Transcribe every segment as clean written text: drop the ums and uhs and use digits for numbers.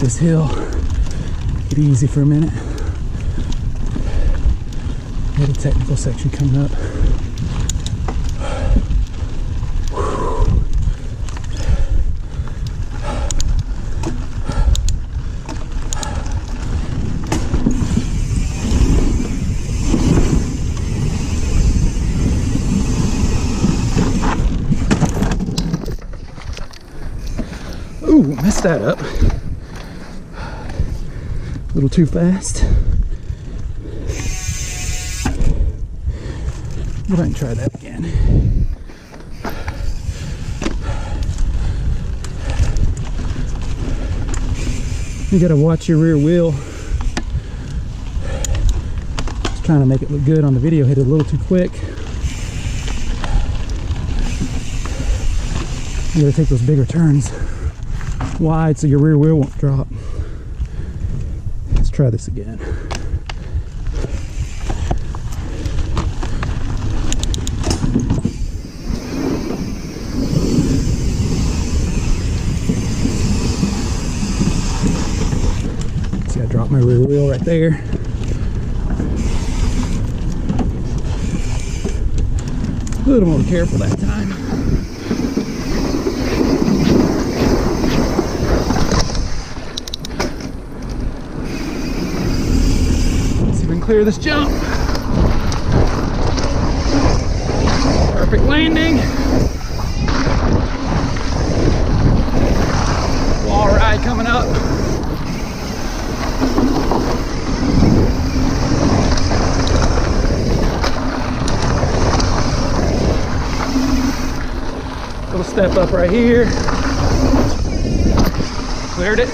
this hill. Get easy for a minute. Got a technical section coming up. Ooh, messed that up. A little too fast. Go ahead and try that again. You gotta watch your rear wheel. Just trying to make it look good on the video. Hit it a little too quick. You gotta take those bigger turns wide so your rear wheel won't drop. Let's try this again. See, I dropped my rear wheel right there. A little more careful that time. Clear this jump. Perfect landing. Wall ride coming up. Little step up right here. Cleared it.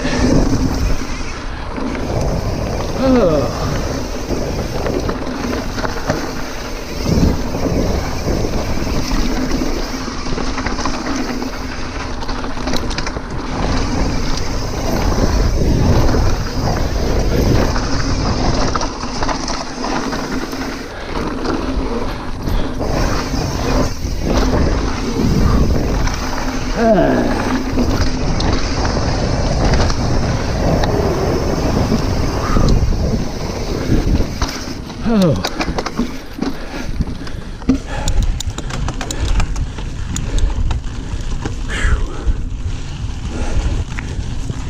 Oh. Oh.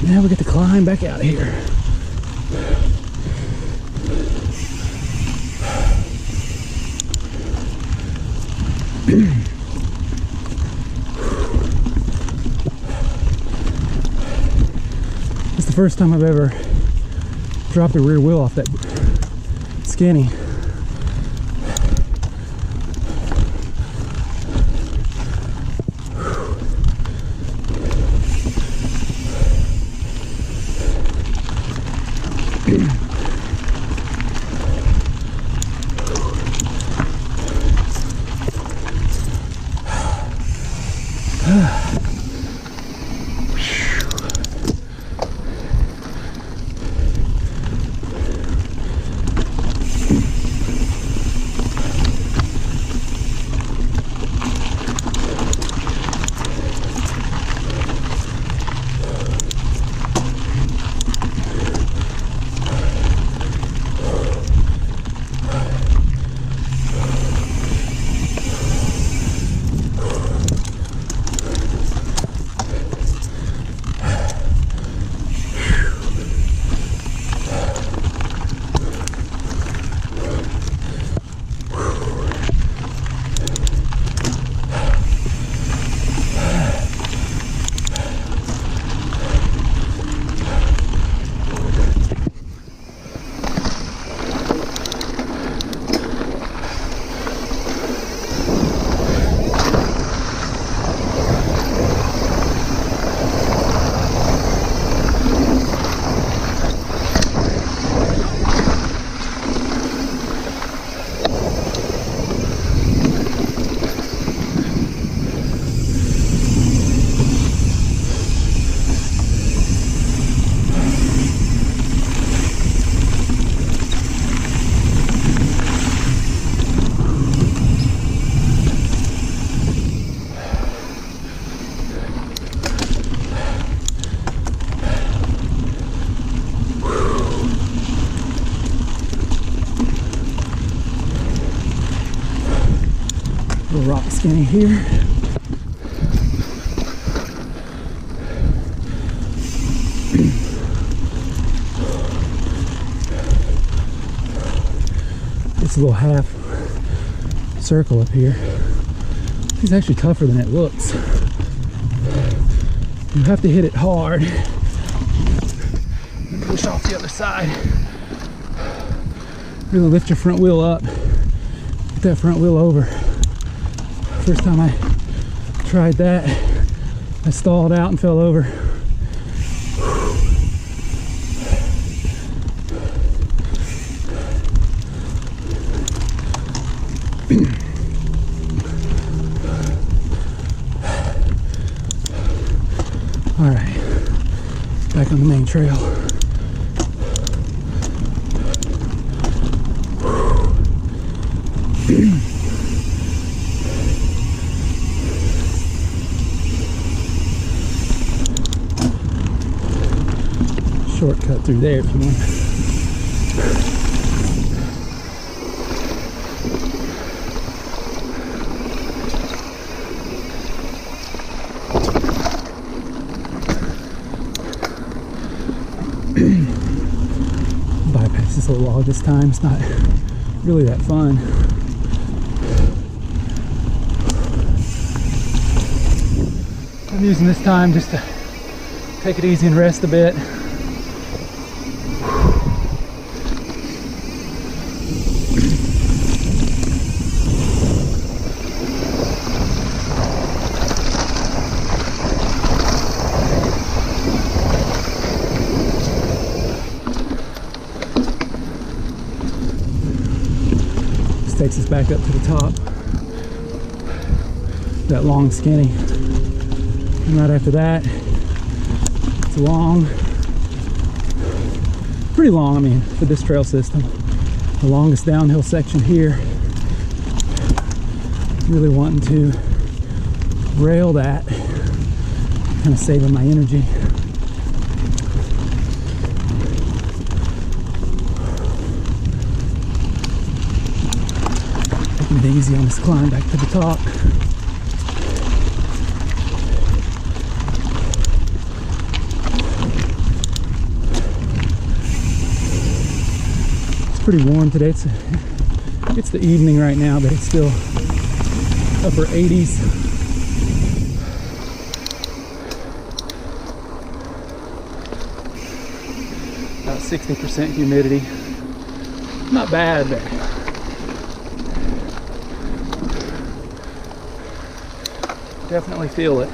Now we get to climb back out of here. It's the first time I've ever dropped a rear wheel off that skinny. skinny here. It's a little half circle up here. It's actually tougher than it looks. You have to hit it hard and push off the other side. Really lift your front wheel up. Get that front wheel over. First time I tried that, I stalled out and fell over. All right, back on the main trail. Shortcut through there if you want. Bypass this little log this time. It's not really that fun. I'm using this time just to take it easy and rest a bit. Takes us back up to the top. That long skinny. And right after that, it's long. Pretty long, I mean, for this trail system. The longest downhill section here. Really wanting to rail that. Kind of saving my energy. Taking it easy on this climb back to the top. It's pretty warm today. It's the evening right now, but it's still upper 80s. About 60% humidity. Not bad, but definitely feel it.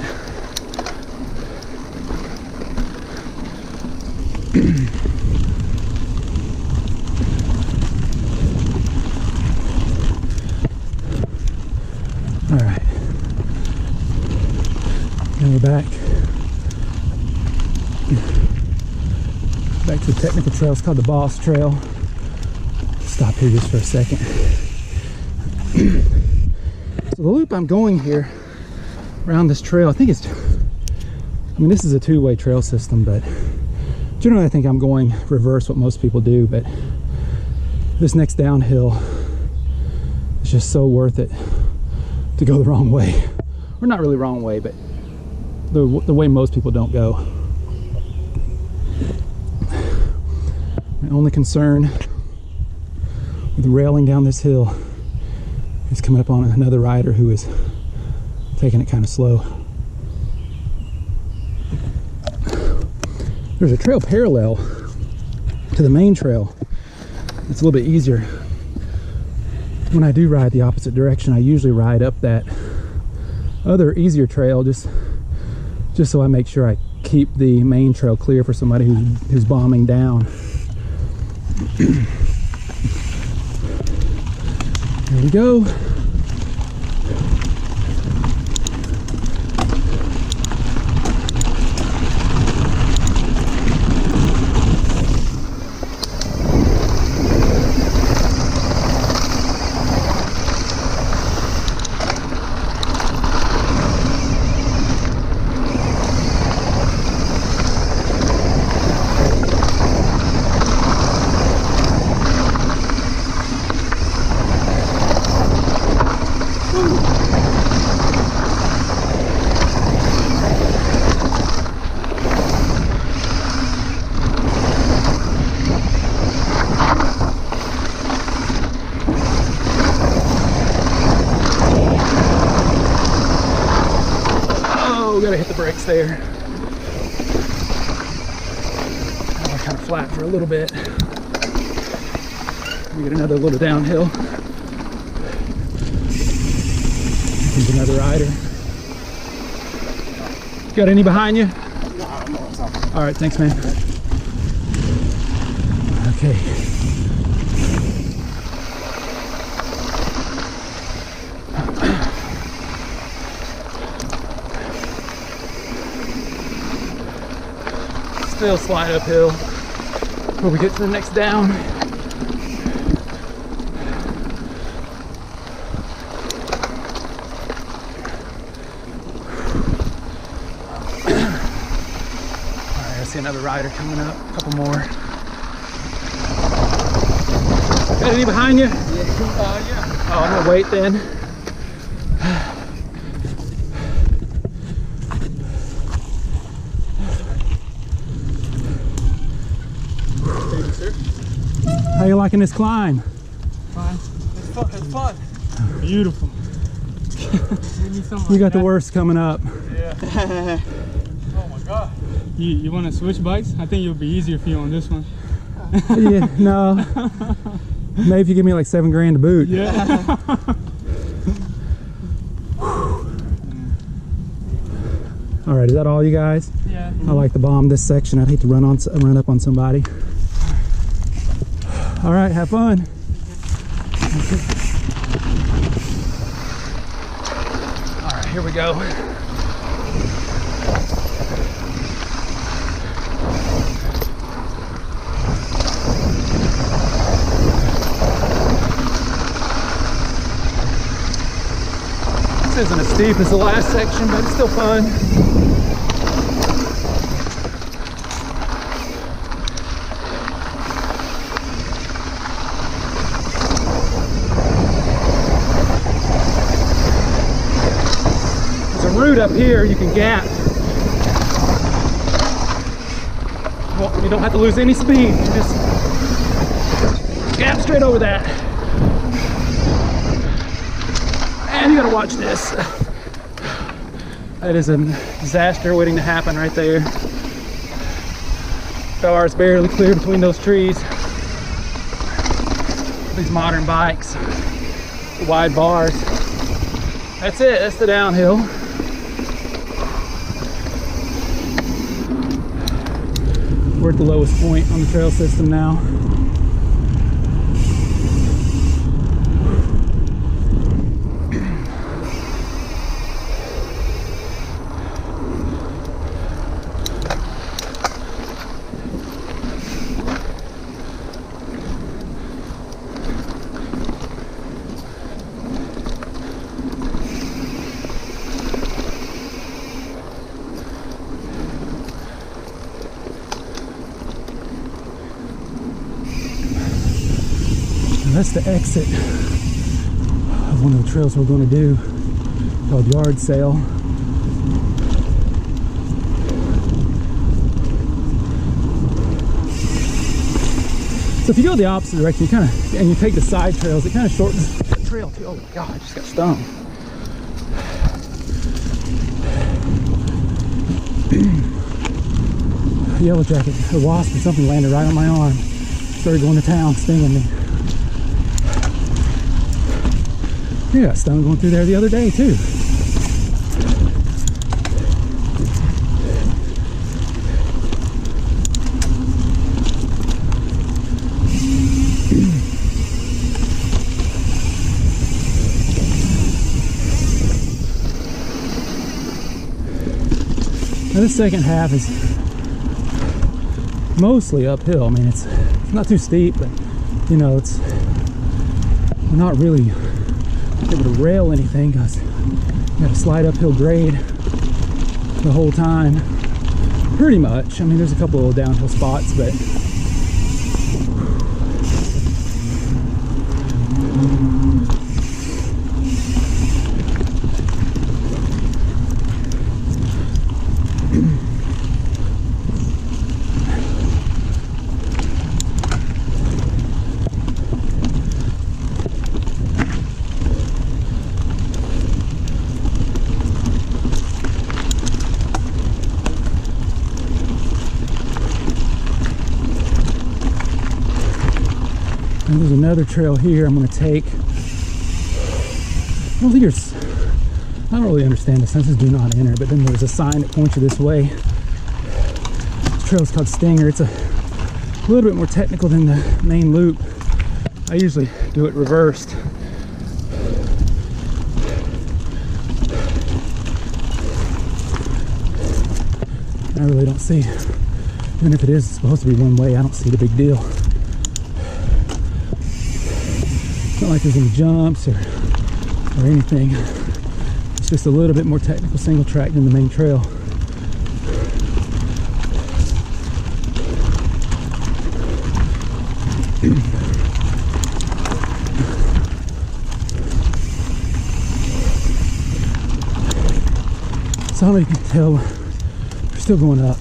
All right. Now we're back to the technical trail. It's called the Boss Trail. Stop here just for a second. So the loop I'm going here around this trail, I think it's, I mean, this is a two-way trail system, but generally I think I'm going reverse what most people do, but this next downhill is just so worth it to go the wrong way. Or not really wrong way, but the way most people don't go. My only concern with railing down this hill is coming up on another rider who is taking it kind of slow. There's a trail parallel to the main trail. It's a little bit easier. When I do ride the opposite direction, I usually ride up that other easier trail just so I make sure I keep the main trail clear for somebody who's bombing down. Here we go. there. We're kind of flat for a little bit. We get another little downhill. Here's another rider. Got any behind you? All right, thanks, man. Okay. Still slide uphill before we get to the next down. Alright, I see another rider coming up, a couple more. Got any behind you? Yeah. Oh, I'm gonna wait then. How you liking this climb? Fine. It's fun. Beautiful. You got the worst coming up. Yeah. Oh my god. You want to switch bikes? I think it'll be easier for you on this one. Yeah, no. Maybe if you give me like $7 grand to boot. Yeah. All right, is that all you guys? Yeah. I like to bomb this section. I'd hate to run up on somebody. All right, have fun. All right, here we go. This isn't as steep as the last section, but it's still fun. Route up here you can gap. Well, you don't have to lose any speed. You just gap straight over that. And you gotta watch this. That is a disaster waiting to happen right there. Car is barely clear between those trees. These modern bikes, wide bars. That's it, that's the downhill. We're at the lowest point on the trail system now. That's the exit of one of the trails we're going to do, called Yard Sale. So if you go the opposite direction, you take the side trails, it kind of shortens the trail too. Oh my god, I just got stung. Yellow jacket, a wasp or something landed right on my arm. Started going to town, stinging me. You got stung going through there the other day too. Now this second half is mostly uphill. I mean, it's not too steep, but you know, we're not really able to rail anything because you got a slight uphill grade the whole time, pretty much. I mean, there's a couple of downhill spots, but And there's another trail here I'm going to take. I don't really understand the signs. Do not enter, but then there's a sign that points you this way. This trail is called Stinger. It's a little bit more technical than the main loop. I usually do it reversed. I really don't see, even if it is supposed to be one way, I don't see the big deal. It's not like there's any jumps or anything. It's just a little bit more technical single track than the main trail. So you can tell we're still going up.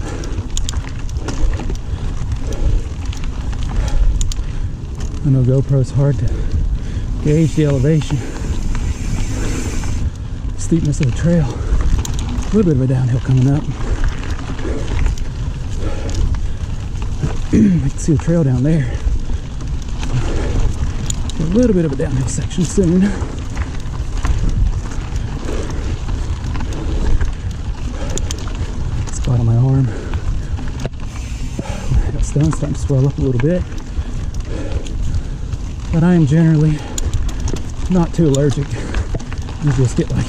I know GoPro's hard to gauge the elevation, steepness of the trail. A little bit of a downhill coming up. You can see the trail down there. A little bit of a downhill section soon. Spot on my arm. That stone's starting to swell up a little bit. But I am generally not too allergic. You just get like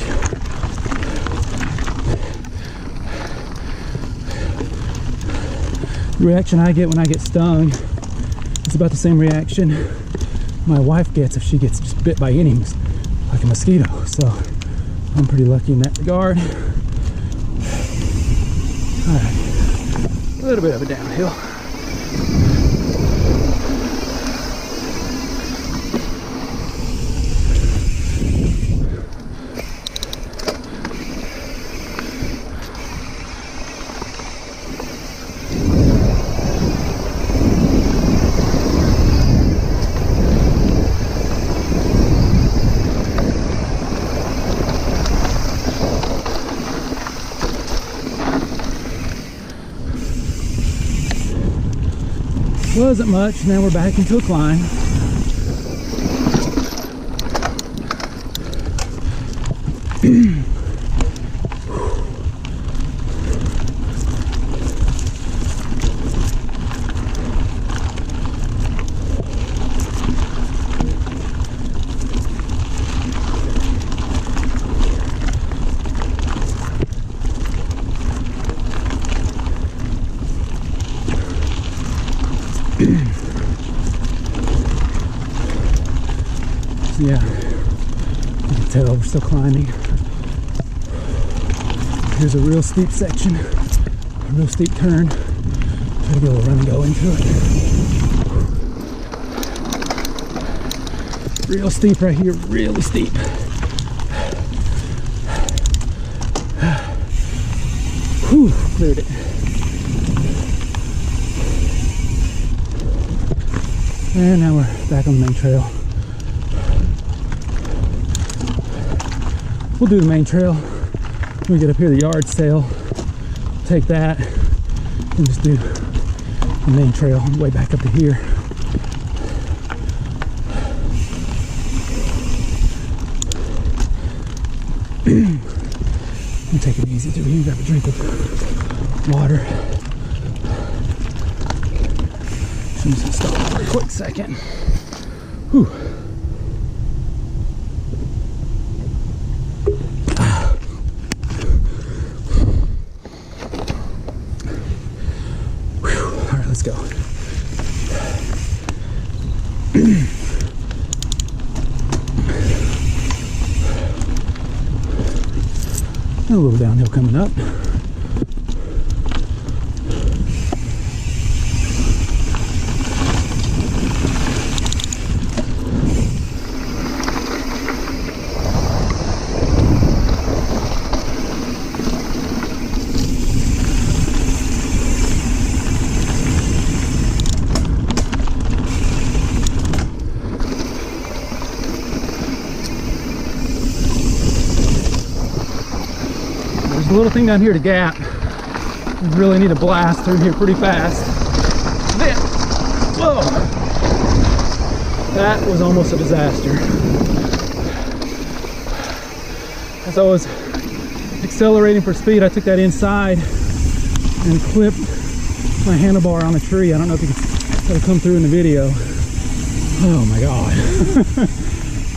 the reaction I get when I get stung is about the same reaction my wife gets if she gets just bit by anything, like a mosquito. So I'm pretty lucky in that regard. All right, a little bit of a downhill. Wasn't much, now we're back into a climb. Yeah, you can tell we're still climbing. Here's a real steep section, a real steep turn. Try to get a little run and go into it. Real steep right here, really steep. Whew, cleared it. And now we're back on the main trail. We'll do the main trail. When we get up here, the yard sale. Take that and just do the main trail on the way back up to here. And take it easy too. You grab a drink of water. So I'm just gonna stop for a quick second. Whew. Go. A little downhill coming up. There's a little thing down here to gap. We really need to blast through here pretty fast. Then, whoa! That was almost a disaster. As I was accelerating for speed, I took that inside and clipped my handlebar on a tree. I don't know if you can, that'll come through in the video. Oh my God.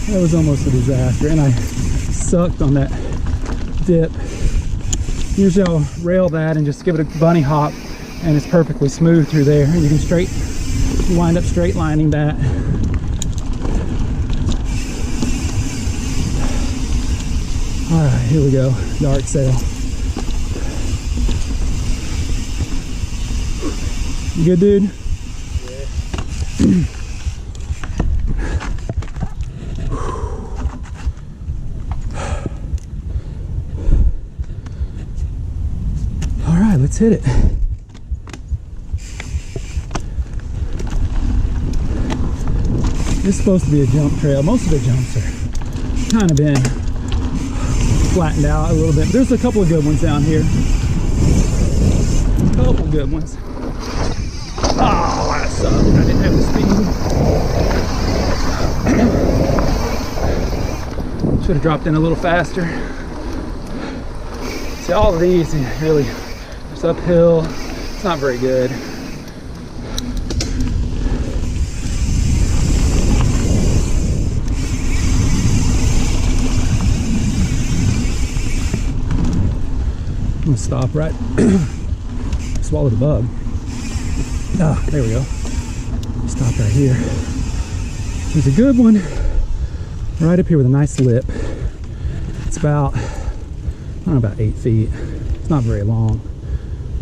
That was almost a disaster. And I sucked on that dip. Usually I'll rail that and just give it a bunny hop, and it's perfectly smooth through there. And you can wind up straight lining that. All right, here we go, dart sail. You good, dude? Yeah. All right, let's hit it. This is supposed to be a jump trail. Most of the jumps are kind of been flattened out a little bit. There's a couple of good ones down here. A couple good ones. Oh, that sucked. I didn't have the speed. Should have dropped in a little faster. See, all of these really, it's uphill. It's not very good. I'm gonna stop right. Swallowed a bug. Ah, there we go. Stop right here. There's a good one right up here with a nice lip. It's about, I don't know, about 8 feet. It's not very long.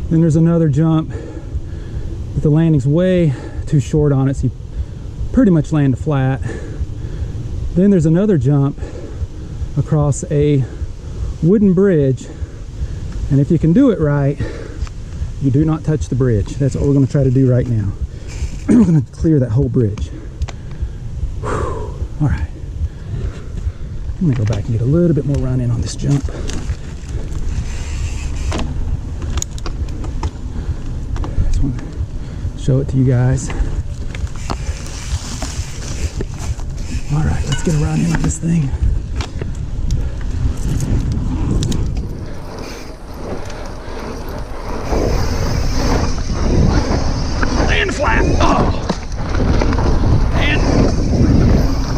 Then there's another jump, but the landing's way too short on it, so you pretty much land flat. Then there's another jump across a wooden bridge. And if you can do it right, you do not touch the bridge. That's what we're going to try to do right now. We're going to clear that whole bridge. Whew. All right. I'm going to go back and get a little bit more run in on this jump. Just want to show it to you guys. All right, let's get a run in on this thing. Flat. Oh, and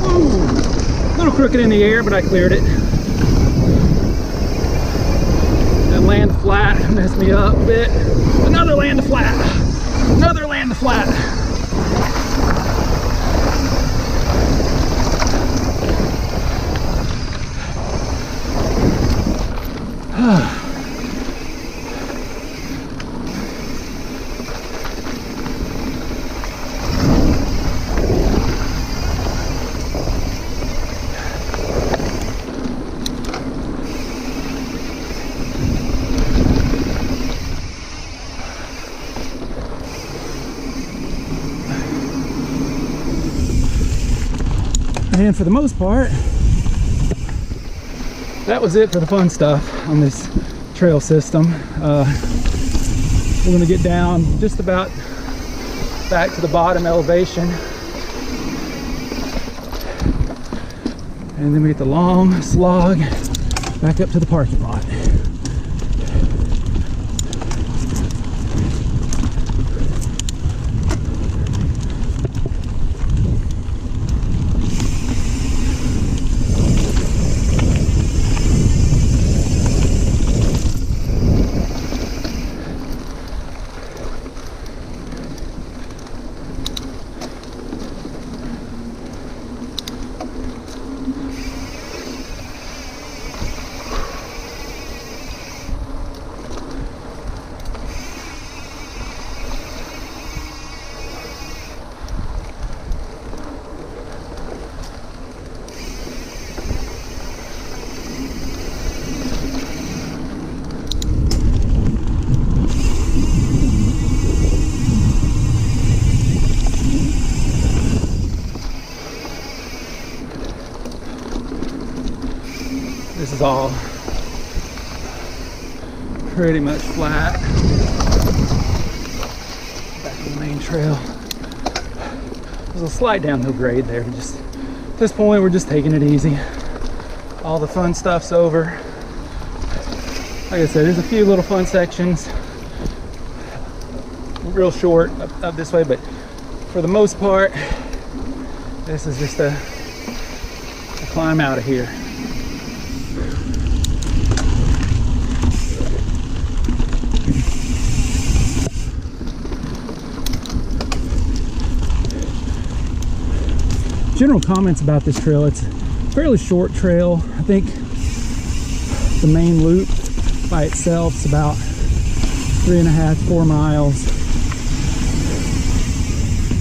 ooh, a little crooked in the air, but I cleared it. That land flat messed me up a bit. Another land flat. Another land flat. And for the most part, that was it for the fun stuff on this trail system. We're going to get down just about back to the bottom elevation, and then we get the long slog back up to the parking lot. This is all pretty much flat. Back to the main trail. There's a slight downhill grade there. Just at this point, we're just taking it easy. All the fun stuff's over. Like I said, there's a few little fun sections, real short up this way, but for the most part, this is just a climb out of here. General comments about this trail: it's a fairly short trail. I think the main loop by itself is about 3.5 to 4 miles.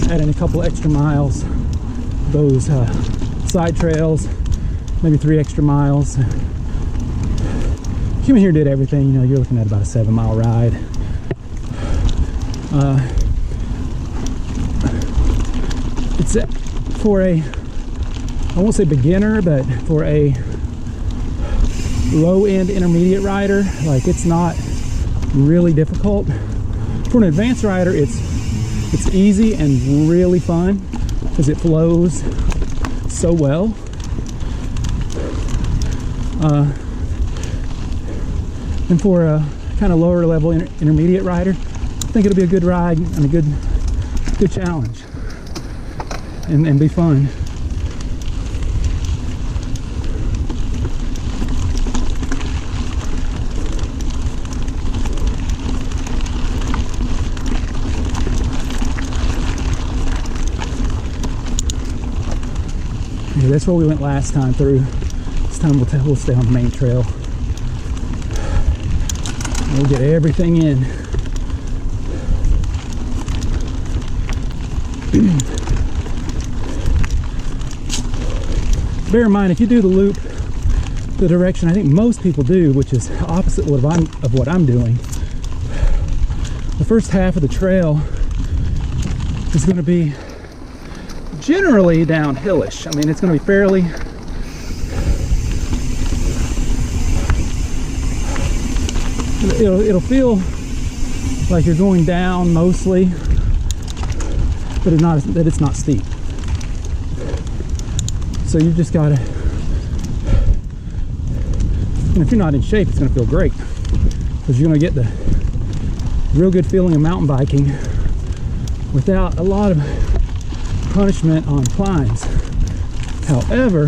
Adding a couple extra miles, those side trails, maybe 3 extra miles. Came in here, did everything. You know, you're looking at about a 7-mile ride. It's for a, I won't say beginner, but for a low-end intermediate rider, like, it's not really difficult. For an advanced rider, it's easy and really fun because it flows so well. And for a kind of lower level intermediate rider, I think it'll be a good ride and a good challenge, and be fun. Yeah, that's where we went last time through. This time we'll stay on the main trail. We'll get everything in. Bear in mind, if you do the loop the direction I think most people do, which is opposite of what I'm doing, the first half of the trail is going to be generally downhillish. I mean, it's going to be fairly it'll feel like you're going down mostly, but it's not steep. So you've just got to, and if you're not in shape, it's going to feel great because you're going to get the real good feeling of mountain biking without a lot of punishment on climbs. However,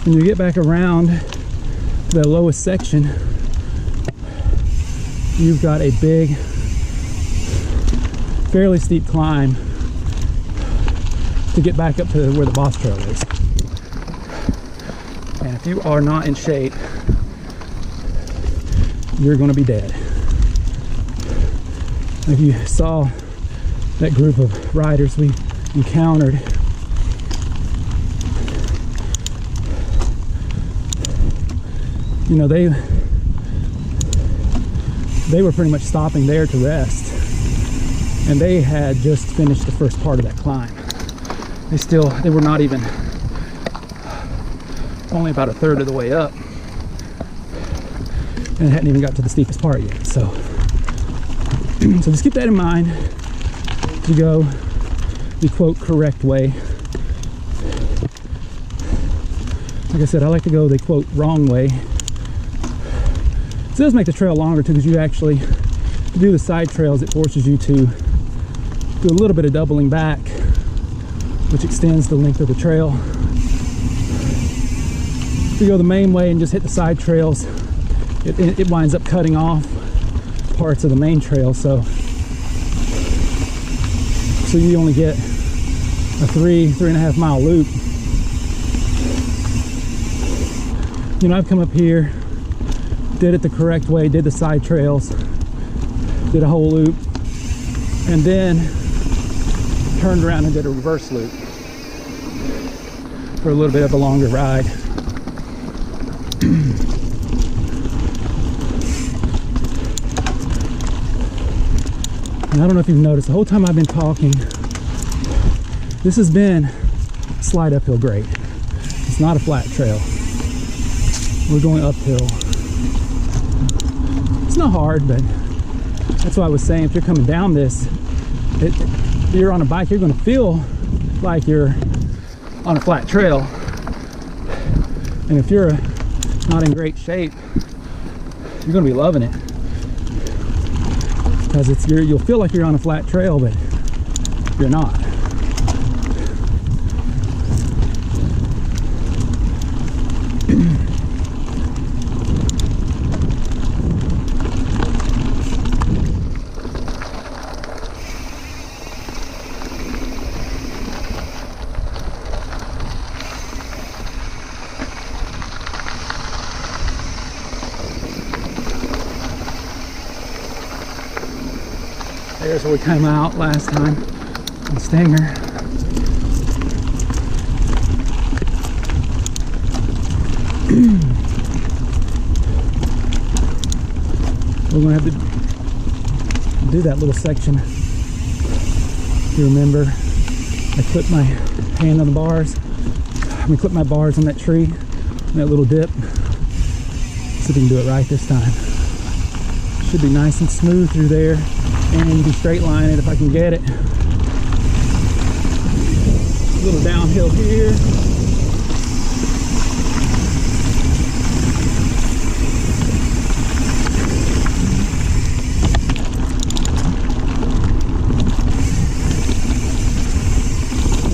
when you get back around to the lowest section, you've got a big, fairly steep climb to get back up to where the boss trail is. And if you are not in shape, you're going to be dead. If you saw that group of riders we encountered, you know, they were pretty much stopping there to rest, and they had just finished the first part of that climb. They were not even, only about a third of the way up, and hadn't even got to the steepest part yet. So just keep that in mind to go the quote correct way. Like I said, I like to go the quote wrong way. It does make the trail longer too, because you actually, to do the side trails, it forces you to do a little bit of doubling back, which extends the length of the trail. If you go the main way and just hit the side trails, it winds up cutting off parts of the main trail, so you only get a 3.5 mile loop. You know, I've come up here, did it the correct way, did the side trails, did a whole loop, and then turned around and did a reverse loop for a little bit of a longer ride. And I don't know if you've noticed, the whole time I've been talking, this has been a slight uphill grade. It's not a flat trail. We're going uphill. It's not hard, but that's why I was saying, if you're coming down this, if you're on a bike, you're going to feel like you're on a flat trail. And if you're not in great shape, you're gonna be loving it, because you'll feel like you're on a flat trail, but you're not. There's where we came out last time on Stinger. We're gonna have to do that little section. If you remember, I clipped my hand on the bars. Clipped my bars on that tree, on that little dip. See if we can do it right this time. Should be nice and smooth through there, and you can straight line it if I can get it. A little downhill here.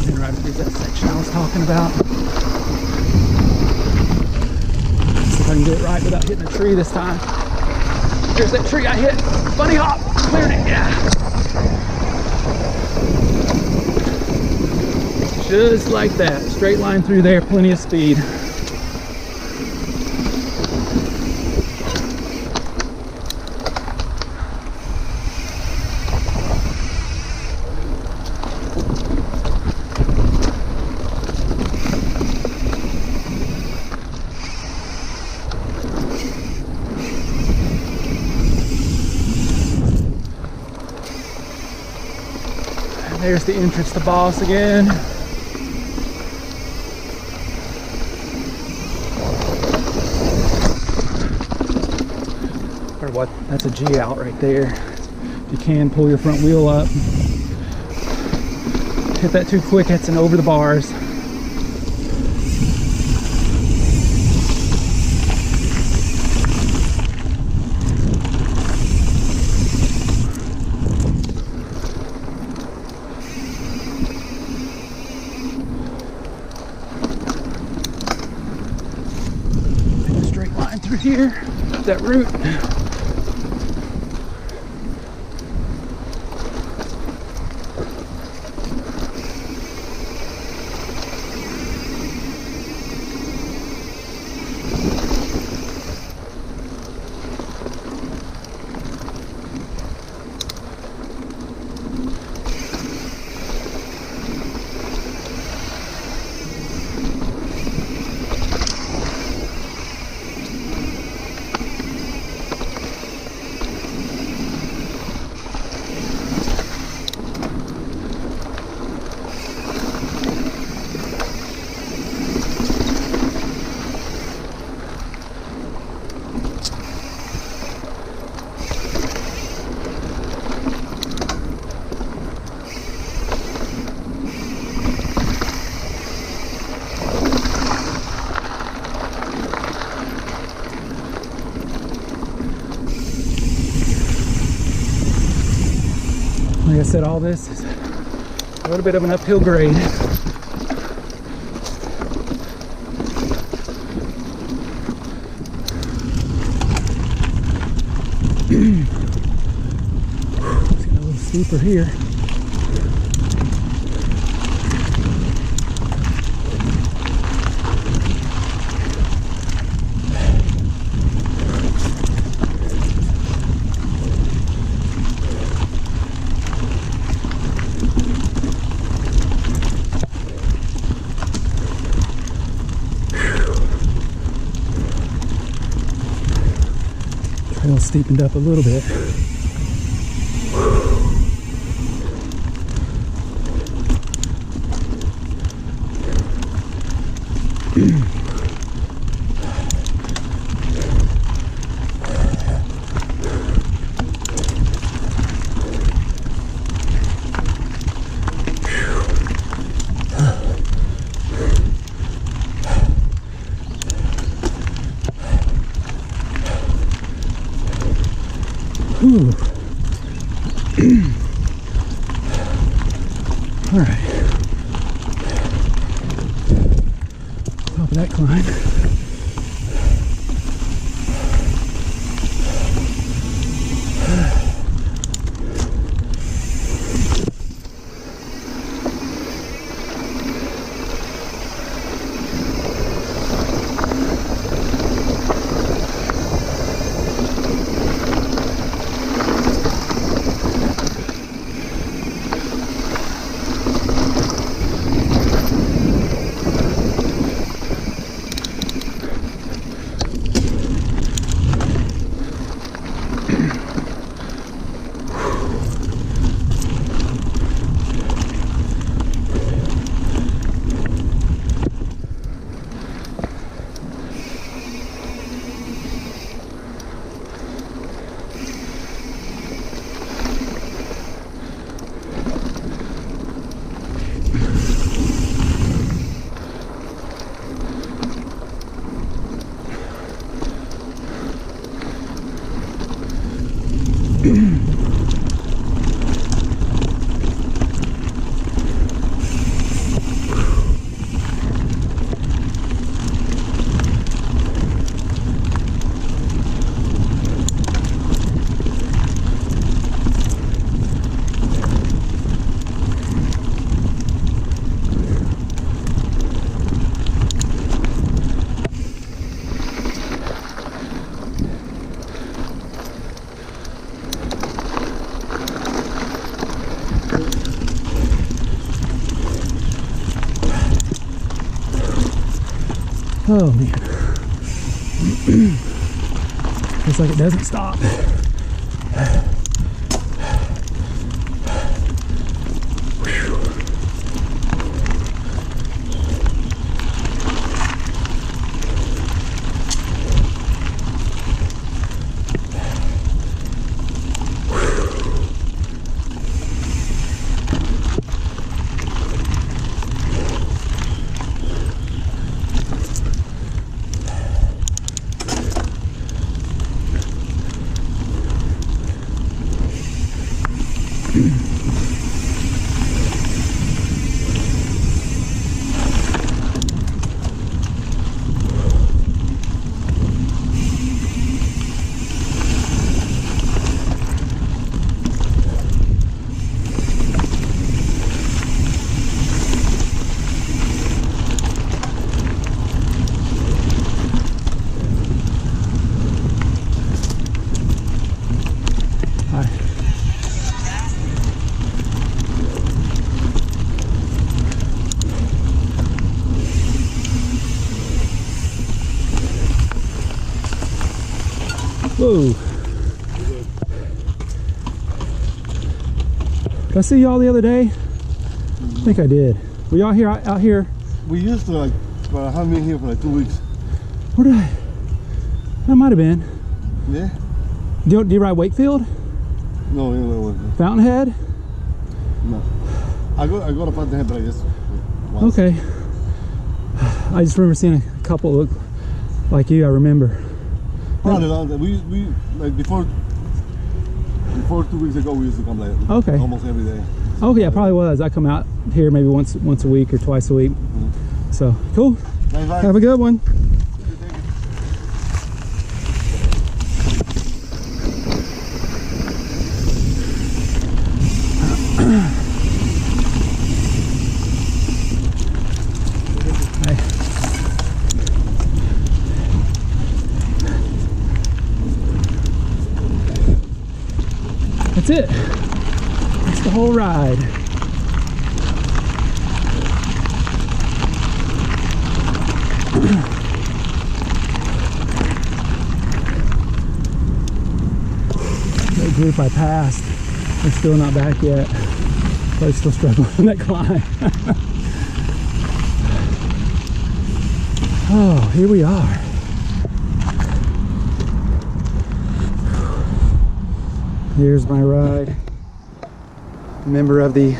And right here's that section I was talking about. See if I can do it right without hitting a tree this time. Here's that tree I hit. Bunny hop. Cleared it. Yeah. Just like that. Straight line through there. Plenty of speed. There's the entrance to Boss again. Or what? That's a G out right there. If you can, pull your front wheel up. Hit that too quick, it's an over the bars. Here, that route. Like I said, all this is a little bit of an uphill grade. It's getting a little steeper here. Trail steepened up a little bit. Ooh. All right. Top of that climb. Oh man. Looks like it doesn't stop. Whoa. Did I see y'all the other day? I think I did. Were y'all here out here? We used to but I haven't been here for 2 weeks. Where did I? That might have been. Yeah? Do you ride Wakefield? No, Wakefield. Fountainhead? No. I go to Fountainhead, but I just once. Okay. I just remember seeing a couple look like you, I remember. Probably long time. We like before 2 weeks ago we used to come okay. Almost every day. Oh yeah, probably was. I come out here maybe once a week or twice a week. So cool. Bye. Have a good one. That's it. That's the whole ride. That group I passed, they're still not back yet. They're still struggling on that climb. Oh, here we are. Here's my ride. A member of the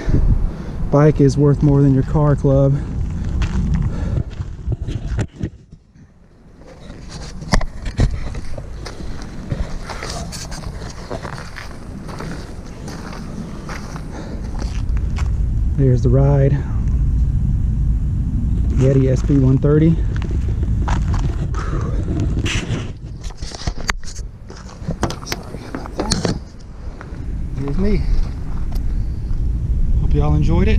Bike is Worth More Than Your Car Club. There's the ride. Yeti SP130. Sorry about that. Here's me. Hope y'all enjoyed it.